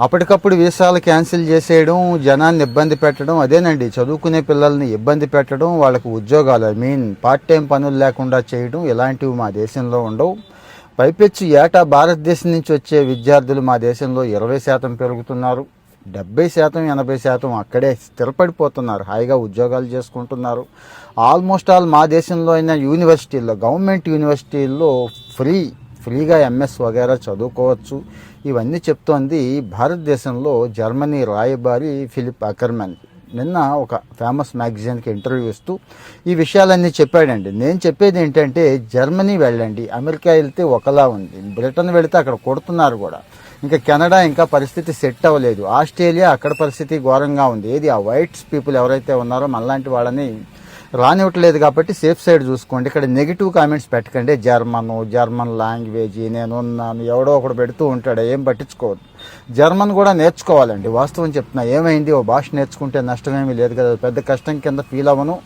అప్పటికప్పుడు వీసాలు క్యాన్సిల్ చేసేయడం, జనాన్ని ఇబ్బంది పెట్టడం, అదేనండి చదువుకునే పిల్లల్ని ఇబ్బంది పెట్టడం, వాళ్ళకు ఉద్యోగాలు పార్ట్ టైం పనులు లేకుండా చేయడం, ఇలాంటివి మా దేశంలో ఉండవు. పైపెచ్చు ఏటా భారతదేశం నుంచి వచ్చే విద్యార్థులు మా దేశంలో 20% పెరుగుతున్నారు. 70%, 80% అక్కడే స్థిరపడిపోతున్నారు, హాయిగా ఉద్యోగాలు చేసుకుంటున్నారు. ఆల్మోస్ట్ ఆల్ మా దేశంలో అయిన యూనివర్సిటీల్లో, గవర్నమెంట్ యూనివర్సిటీల్లో ఫ్రీగా ఎంఎస్ వగైరా చదువుకోవచ్చు. ఇవన్నీ చెప్తోంది భారతదేశంలో జర్మనీ రాయబారి ఫిలిప్ అకర్మన్. నిన్న ఒక ఫేమస్ మ్యాగజైన్కి ఇంటర్వ్యూ ఇస్తూ ఈ విషయాలన్నీ చెప్పాడండి. నేను చెప్పేది ఏంటంటే, జర్మనీ వెళ్ళండి, అమెరికా వెళ్తే ఒకలా ఉంది, బ్రిటన్ వెళితే అక్కడ కొడుతున్నారు కూడా, ఇంకా కెనడా ఇంకా పరిస్థితి సెట్ అవ్వలేదు, ఆస్ట్రేలియా అక్కడ పరిస్థితి ఘోరంగా ఉంది. ఏది ఆ వైట్స్ పీపుల్ ఎవరైతే ఉన్నారో మనలాంటి వాళ్ళని రానివ్వట్లేదు. కాబట్టి సేఫ్ సైడ్ చూసుకోండి. ఇక్కడ నెగిటివ్ కామెంట్స్ పెట్టకండి. జర్మన్ లాంగ్వేజ్ నేనున్నాను ఎవడో ఒకడు పెడుతూ ఉంటాడు, ఏం పట్టించుకోవద్దు. జర్మన్ కూడా నేర్చుకోవాలండి. వాస్తవం చెప్తున్నా, ఏమైంది ఓ భాష నేర్చుకుంటే నష్టమేమీ లేదు కదా, పెద్ద కష్టం కింద ఫీల్ అవ్వను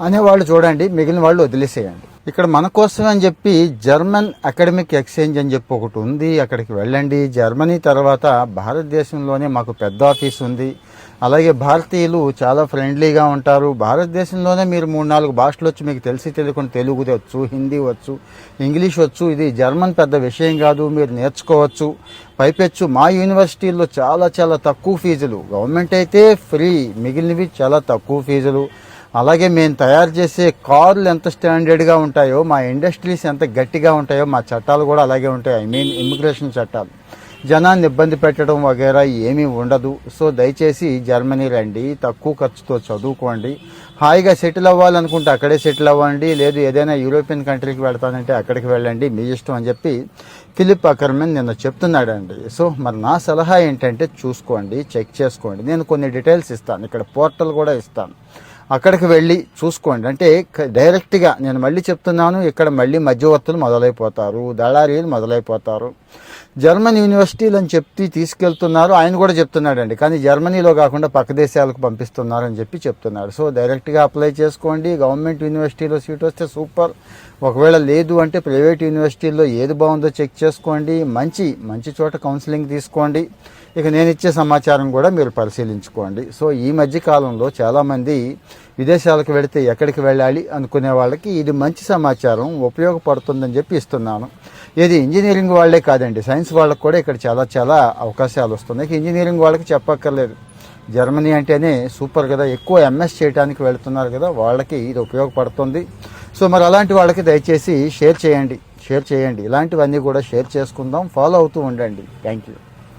అనేవాళ్ళు చూడండి, మిగిలిన వాళ్ళు వదిలేసేయండి. ఇక్కడ మన కోసం అని చెప్పి జర్మన్ అకాడమిక్ ఎక్స్చేంజ్ అని చెప్పి ఒకటి ఉంది, అక్కడికి వెళ్ళండి. జర్మనీ తర్వాత భారతదేశంలోనే మాకు పెద్ద ఆఫీస్ ఉంది. అలాగే భారతీయులు చాలా ఫ్రెండ్లీగా ఉంటారు. భారతదేశంలోనే మీరు 3-4 భాషలు వచ్చు, మీకు తెలియకుండా తెలుగు వచ్చు, హిందీ వచ్చు, ఇంగ్లీష్ వచ్చు. ఇది జర్మన్ పెద్ద విషయం కాదు, మీరు నేర్చుకోవచ్చు. పైపెచ్చు మా యూనివర్సిటీల్లో చాలా చాలా తక్కువ ఫీజులు, గవర్నమెంట్ అయితే ఫ్రీ, మిగిలినవి చాలా తక్కువ ఫీజులు. అలాగే మేము తయారు చేసే కార్లు ఎంత స్టాండర్డ్గా ఉంటాయో, మా ఇండస్ట్రీస్ ఎంత గట్టిగా ఉంటాయో, మా చట్టాలు కూడా అలాగే ఉంటాయి. ఇమిగ్రేషన్ చట్టాలు, జనాన్ని ఇబ్బంది పెట్టడం వగైరా ఏమీ ఉండదు. సో దయచేసి జర్మనీ రండి, తక్కువ ఖర్చుతో చదువుకోండి, హాయిగా సెటిల్ అవ్వాలనుకుంటే అక్కడే సెటిల్ అవ్వండి, లేదు ఏదైనా యూరోపియన్ కంట్రీకి వెళ్తానంటే అక్కడికి వెళ్ళండి, మీ ఇష్టం అని చెప్పి ఫిలిప్ అకర్మన్ నిన్న చెప్తున్నాడండి. సో మరి నా సలహా ఏంటంటే, చూసుకోండి, చెక్ చేసుకోండి. నేను కొన్ని డీటెయిల్స్ ఇస్తాను, ఇక్కడ పోర్టల్ కూడా ఇస్తాను, అక్కడికి వెళ్ళి చూసుకోండి. అంటే డైరెక్ట్గా నేను మళ్ళీ చెప్తున్నాను, ఇక్కడ మళ్ళీ మధ్యవర్తులు మొదలైపోతారు, దళారీలు మొదలైపోతారు. జర్మన్ యూనివర్సిటీలు అని చెప్పి తీసుకెళ్తున్నారు, ఆయన కూడా చెప్తున్నాడండి, కానీ జర్మనీలో కాకుండా పక్క దేశాలకు పంపిస్తున్నారు అని చెప్పి చెప్తున్నాడు. సో డైరెక్ట్గా అప్లై చేసుకోండి. గవర్నమెంట్ యూనివర్సిటీలో సీట్ వస్తే సూపర్, ఒకవేళ లేదు అంటే ప్రైవేట్ యూనివర్సిటీల్లో ఏది బాగుందో చెక్ చేసుకోండి, మంచి చోట కౌన్సిలింగ్ తీసుకోండి. ఇక నేను ఇచ్చే సమాచారం కూడా మీరు పరిశీలించుకోండి. సో ఈ మధ్య కాలంలో చాలామంది విదేశాలకు వెళితే ఎక్కడికి వెళ్ళాలి అనుకునే వాళ్ళకి ఇది మంచి సమాచారం ఉపయోగపడుతుందని చెప్పి ఇస్తున్నాను. ఇది ఇంజనీరింగ్ వాళ్ళే కాదండి, సైన్స్ వాళ్ళకి కూడా ఇక్కడ చాలా చాలా అవకాశాలు వస్తున్నాయి. ఇంజనీరింగ్ వాళ్ళకి చెప్పక్కర్లేదు, జర్మనీ అంటేనే సూపర్ కదా, ఎక్కువ ఎంఎస్ చేయడానికి వెళుతున్నారు కదా, వాళ్ళకి ఇది ఉపయోగపడుతుంది. సో మరి అలాంటి వాళ్ళకి దయచేసి షేర్ చేయండి. ఇలాంటివన్నీ కూడా షేర్ చేసుకుందాం, ఫాలో అవుతూ ఉండండి. Thank you.